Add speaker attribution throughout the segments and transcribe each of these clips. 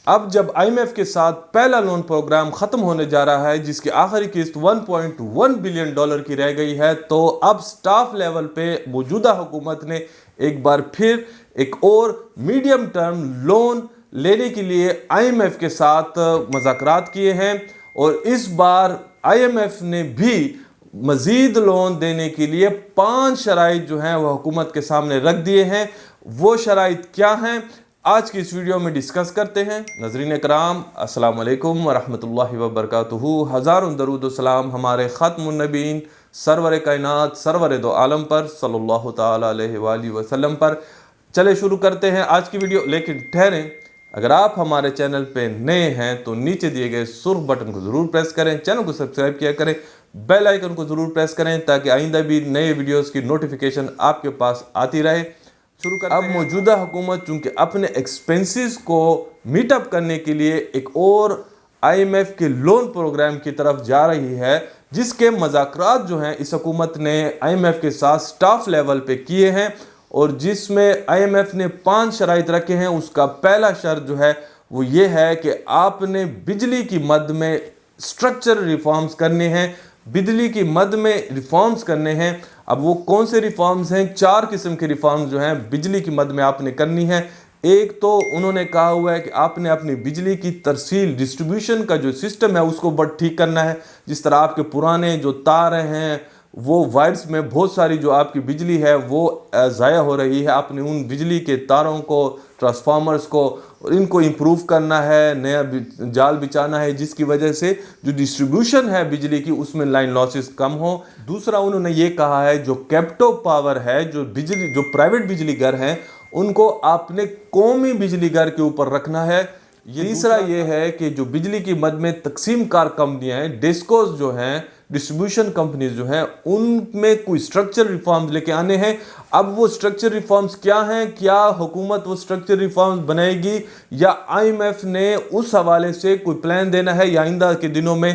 Speaker 1: اب جب IMF کے ساتھ پہلا لون پروگرام ختم ہونے جا رہا ہے جس کی آخری قسط $1.1 بلین کی رہ گئی ہے، تو اب سٹاف لیول پہ موجودہ حکومت نے ایک بار پھر ایک اور میڈیم ٹرم لون لینے کے لیے IMF کے ساتھ مذاکرات کیے ہیں، اور اس بار IMF نے بھی مزید لون دینے کے لیے 5 شرائط جو ہیں وہ حکومت کے سامنے رکھ دیے ہیں۔ وہ شرائط کیا ہیں آج کی اس ویڈیو میں ڈسکس کرتے ہیں۔ ناظرین کرام، السلام علیکم ورحمۃ اللہ وبرکاتہ۔ ہزاروں درود و سلام ہمارے ختم النبیین سرور کائنات سرور دو عالم پر صلی اللہ تعالی علیہ وآلہ وسلم پر۔ چلے شروع کرتے ہیں آج کی ویڈیو، لیکن ٹھہریں، اگر آپ ہمارے چینل پہ نئے ہیں تو نیچے دیے گئے سرخ بٹن کو ضرور پریس کریں، چینل کو سبسکرائب کیا کریں، بیل آئیکن کو ضرور پریس کریں تاکہ آئندہ بھی نئے ویڈیوز کی نوٹیفیکیشن آپ کے پاس آتی رہے۔ اب موجودہ حکومت چونکہ اپنے ایکسپینسز کو میٹ اپ کرنے کے لیے ایک اور IMF کے لون پروگرام کی طرف جا رہی ہے، جس کے مذاکرات جو ہیں اس حکومت نے IMF کے ساتھ سٹاف لیول پہ کیے ہیں، اور جس میں IMF نے 5 شرائط رکھے ہیں۔ اس کا پہلا شرط جو ہے وہ یہ ہے کہ آپ نے بجلی کی مد میں سٹرکچر ریفارمز کرنے ہیں، بجلی کی مد میں ریفارمز کرنے ہیں۔ اب وہ کون سے ریفارمز ہیں؟ 4 قسم کے ریفارمز جو ہیں بجلی کی مد میں آپ نے کرنی ہے۔ ایک تو انہوں نے کہا ہوا ہے کہ آپ نے اپنی بجلی کی ترسیل ڈسٹریبیوشن کا جو سسٹم ہے اس کو بڑھ ٹھیک کرنا ہے۔ جس طرح آپ کے پرانے جو تار ہیں وہ وائرز میں بہت ساری جو آپ کی بجلی ہے وہ ضائع ہو رہی ہے، آپ نے ان بجلی کے تاروں کو، ٹرانسفارمرز کو، ان کو امپروو کرنا ہے، نیا جال بچانا ہے، جس کی وجہ سے جو ڈسٹریبیوشن ہے بجلی کی اس میں لائن لاسز کم ہو۔ دوسرا انہوں نے یہ کہا ہے جو کیپٹو پاور ہے، جو پرائیویٹ بجلی گھر ہیں، ان کو آپ نے قومی بجلی گھر کے اوپر رکھنا ہے۔ تیسرا یہ ہے کہ جو بجلی کی مد میں تقسیم کار کمپنیاں ہیں، ڈسکوز جو ہیں، ڈسٹریبیوشن کمپنیز جو ہیں، ان میں کوئی سٹرکچر ریفارمز لے کے آنے ہیں۔ اب وہ سٹرکچر ریفارمز کیا ہیں؟ کیا حکومت وہ سٹرکچر ریفارمز بنائے گی یا IMF نے اس حوالے سے کوئی پلان دینا ہے یا آئندہ کے دنوں میں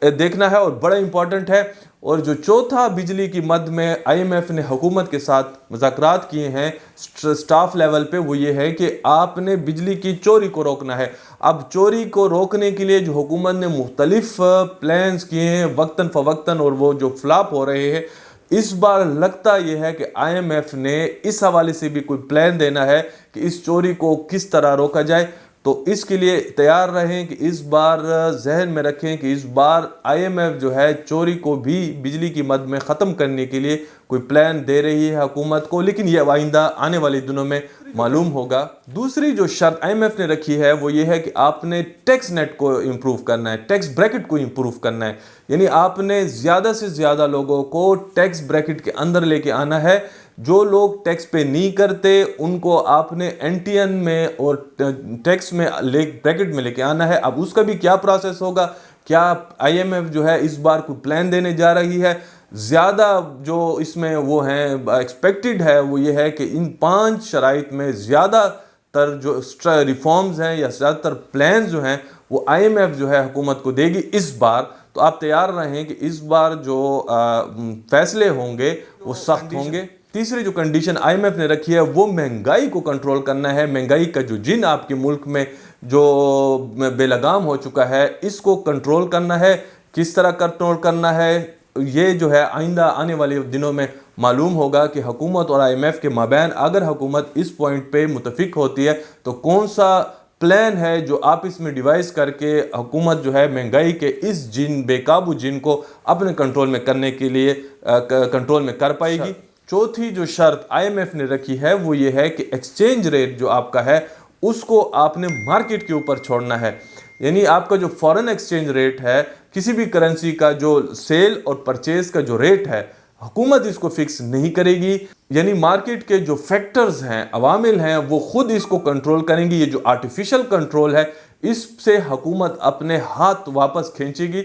Speaker 1: دیکھنا ہے؟ اور بڑا امپورٹنٹ ہے۔ اور جو چوتھا بجلی کی مد میں IMF نے حکومت کے ساتھ مذاکرات کیے ہیں سٹاف لیول پہ، وہ یہ ہے کہ آپ نے بجلی کی چوری کو روکنا ہے۔ اب چوری کو روکنے کے لیے جو حکومت نے مختلف پلانز کیے ہیں وقتاً فوقتاً، اور وہ جو فلاپ ہو رہے ہیں، اس بار لگتا یہ ہے کہ IMF نے اس حوالے سے بھی کوئی پلان دینا ہے کہ اس چوری کو کس طرح روکا جائے۔ تو اس کے لیے تیار رہیں کہ اس بار ذہن میں رکھیں کہ اس بار IMF جو ہے چوری کو بھی بجلی کی مد میں ختم کرنے کے لیے کوئی پلان دے رہی ہے حکومت کو، لیکن یہ آئندہ آنے والے دنوں میں معلوم ہوگا۔ دوسری جو شرط IMF نے رکھی ہے وہ یہ ہے کہ آپ نے ٹیکس نیٹ کو امپروو کرنا ہے، ٹیکس بریکٹ کو امپروو کرنا ہے، یعنی آپ نے زیادہ سے زیادہ لوگوں کو ٹیکس بریکٹ کے اندر لے کے آنا ہے۔ جو لوگ ٹیکس پے نہیں کرتے ان کو آپ نے NTN میں اور ٹیکس میں بریکٹ میں لے کے آنا ہے۔ اب اس کا بھی کیا پروسیس ہوگا؟ کیا IMF جو ہے اس بار کوئی پلان دینے جا رہی ہے؟ زیادہ جو اس میں وہ ہیں ایکسپیکٹڈ ہے وہ یہ ہے کہ ان 5 شرائط میں زیادہ تر جو ریفارمز ہیں یا زیادہ تر پلانز جو ہیں وہ IMF جو ہے حکومت کو دے گی اس بار۔ تو آپ تیار رہیں کہ اس بار جو فیصلے ہوں گے وہ سخت ہوں گے۔ تیسری جو کنڈیشن IMF نے رکھی ہے وہ مہنگائی کو کنٹرول کرنا ہے۔ مہنگائی کا جو جن آپ کے ملک میں جو بے لگام ہو چکا ہے اس کو کنٹرول کرنا ہے۔ کس طرح کنٹرول کرنا ہے یہ جو ہے آئندہ آنے والے دنوں میں معلوم ہوگا کہ حکومت اور IMF کے مابین اگر حکومت اس پوائنٹ پہ متفق ہوتی ہے تو کون سا پلان ہے جو آپس میں ڈیوائز کر کے حکومت جو ہے مہنگائی کے اس بے قابو جن کو اپنے کنٹرول میں کرنے کے لیے کنٹرول میں کر پائے گی۔ چوتھی جو شرط IMF نے رکھی ہے وہ یہ ہے کہ ایکسچینج ریٹ جو آپ کا ہے اس کو آپ نے مارکیٹ کے اوپر چھوڑنا ہے، یعنی آپ کا جو فورن ایکسچینج ریٹ ہے کسی بھی کرنسی کا جو سیل اور پرچیز کا جو ریٹ ہے حکومت اس کو فکس نہیں کرے گی، یعنی مارکیٹ کے جو فیکٹرز ہیں، عوامل ہیں، وہ خود اس کو کنٹرول کریں گی۔ یہ جو آرٹیفیشل کنٹرول ہے اس سے حکومت اپنے ہاتھ واپس کھینچے گی۔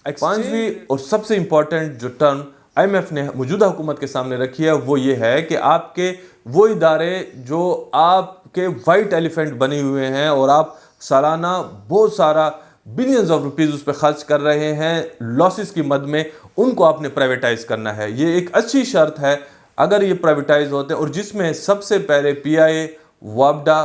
Speaker 1: پانچویں اور سب سے امپورٹنٹ جو ٹرم IMF نے موجودہ حکومت کے سامنے رکھی ہے وہ یہ ہے کہ آپ کے وہ ادارے جو آپ کے وائٹ ایلیفنٹ بنے ہوئے ہیں اور آپ سالانہ بہت سارا بلینز آف روپیز اس پہ خرچ کر رہے ہیں لاسز کی مد میں، ان کو آپ نے پرائیویٹائز کرنا ہے۔ یہ ایک اچھی شرط ہے اگر یہ پرائیویٹائز ہوتے ہیں، اور جس میں سب سے پہلے PIA، WAPDA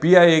Speaker 1: PIA